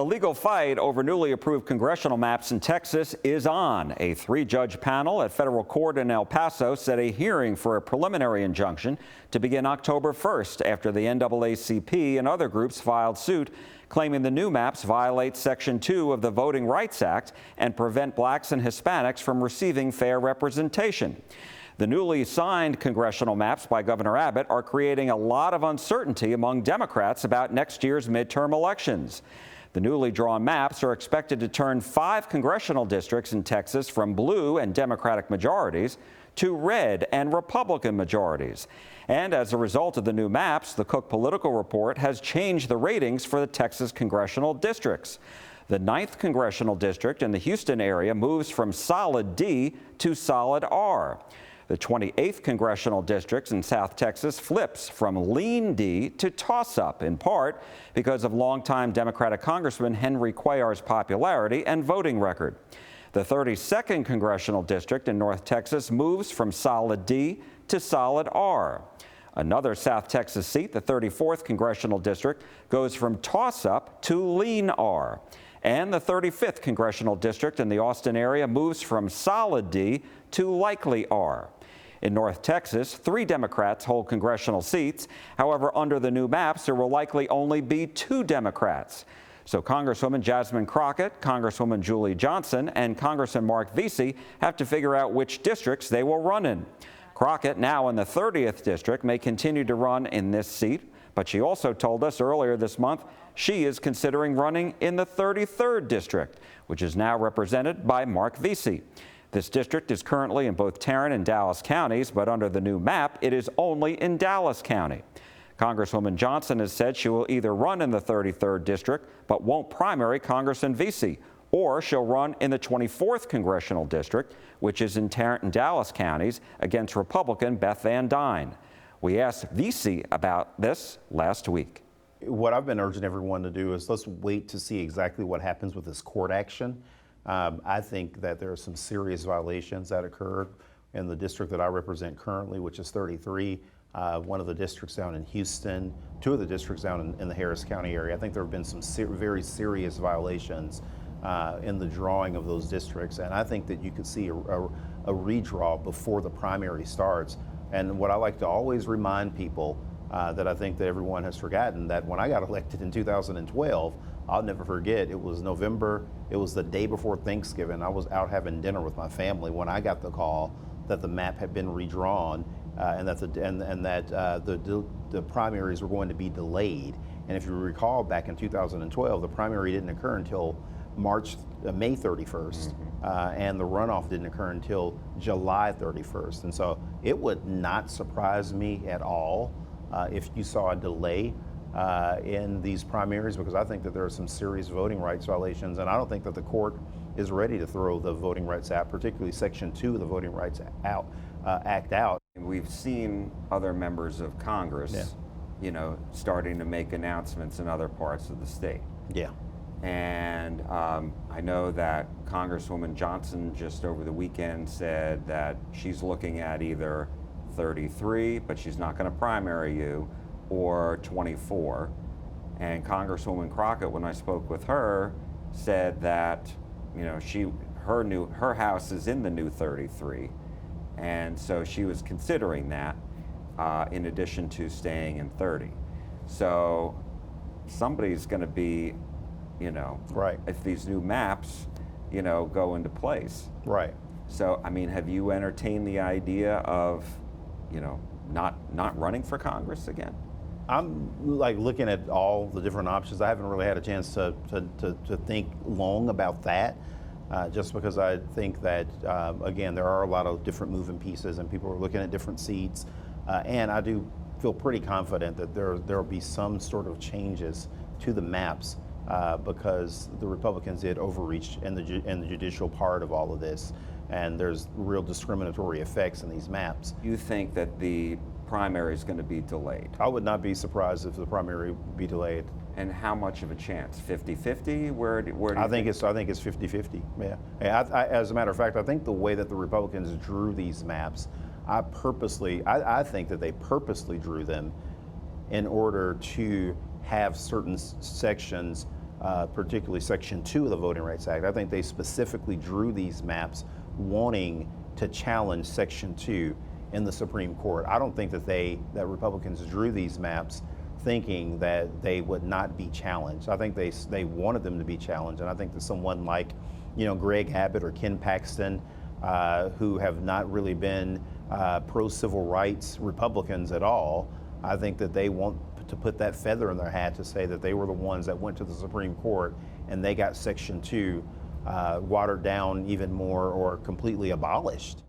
The legal fight over newly approved congressional maps in Texas is on. A three-judge panel at federal court in El Paso set a hearing for a preliminary injunction to begin October 1st after the NAACP and other groups filed suit claiming the new maps violate Section 2 of the Voting Rights Act and prevent blacks and Hispanics from receiving fair representation. The newly signed congressional maps by Governor Abbott are creating a lot of uncertainty among Democrats about next year's midterm elections. The newly drawn maps are expected to turn 5 congressional districts in Texas from blue and Democratic majorities to red and Republican majorities. And as a result of the new maps, the Cook Political Report has changed the ratings for the Texas congressional districts. The 9th congressional district in the Houston area moves from solid D to solid R. The 28th congressional district in South Texas flips from lean D to toss-up, in part because of longtime Democratic Congressman Henry Cuellar's popularity and voting record. The 32nd congressional district in North Texas moves from solid D to solid R. Another South Texas seat, the 34th congressional district, goes from toss-up to lean R. And the 35th congressional district in the Austin area moves from solid D to likely R. In North Texas, 3 Democrats hold congressional seats. However, under the new maps, there will likely only be 2 Democrats. So Congresswoman Jasmine Crockett, Congresswoman Julie Johnson, and Congressman Mark Veasey have to figure out which districts they will run in. Crockett, now in the 30th district, may continue to run in this seat, but she also told us earlier this month she is considering running in the 33rd district, which is now represented by Mark Veasey. This district is currently in both Tarrant and Dallas counties, but under the new map, it is only in Dallas County. Congresswoman Johnson has said she will either run in the 33rd district, but won't primary Congressman Veasey, or she'll run in the 24th congressional district, which is in Tarrant and Dallas counties, against Republican Beth Van Dyne. We asked Veasey about this last week. What I've been urging everyone to do is let's wait to see exactly what happens with this court action. I think that there are some serious violations that occurred in the district that I represent currently, which is 33, one of the districts down in Houston, 2 of the districts down in the Harris County area. I think there have been some very serious violations in the drawing of those districts, and I think that you could see a redraw before the primary starts. And what I like to always remind people that I think that everyone has forgotten, that when I got elected in 2012, I'll never forget, it was November, it was the day before Thanksgiving. I was out having dinner with my family when I got the call that the map had been redrawn and that the primaries were going to be delayed. And if you recall, back in 2012, the primary didn't occur until May 31st, and the runoff didn't occur until July 31st. And so it would not surprise me at all if you saw a delay in these primaries, because I think that there are some serious voting rights violations, and I don't think that the court is ready to throw the Voting Rights Act, particularly Section 2 of the Voting Rights Act out. We've seen other members of Congress, starting to make announcements in other parts of the state. Yeah. And I know that Congresswoman Johnson just over the weekend said that she's looking at either 33, but she's not going to primary you, or 24. And Congresswoman Crockett, when I spoke with her, said that her house is in the new 33, and so she was considering that in addition to staying in 30. So somebody's going to be, right, if these new maps, go into place. Right. So, I mean, have you entertained the idea of, not running for Congress again? I'm looking at all the different options. I haven't really had a chance to think long about that, just because I think that, again, there are a lot of different moving pieces and people are looking at different seats. And I do feel pretty confident that there will be some sort of changes to the maps because the Republicans did overreach in the judicial part of all of this. And there's real discriminatory effects in these maps. You think that the primary is going to be delayed? I would not be surprised if the primary would be delayed. And how much of a chance? 50-50? Where do you think? I think it's 50-50. Yeah. As a matter of fact, I think the way that the Republicans drew these maps, I think that they purposely drew them in order to have certain sections particularly Section 2 of the Voting Rights Act. I think they specifically drew these maps wanting to challenge Section 2 in the Supreme Court. I don't think that Republicans drew these maps thinking that they would not be challenged. I think they wanted them to be challenged, and I think that someone like, Greg Abbott or Ken Paxton, who have not really been pro-civil rights Republicans at all, I think that they want to put that feather in their hat to say that they were the ones that went to the Supreme Court and they got Section 2 watered down even more or completely abolished.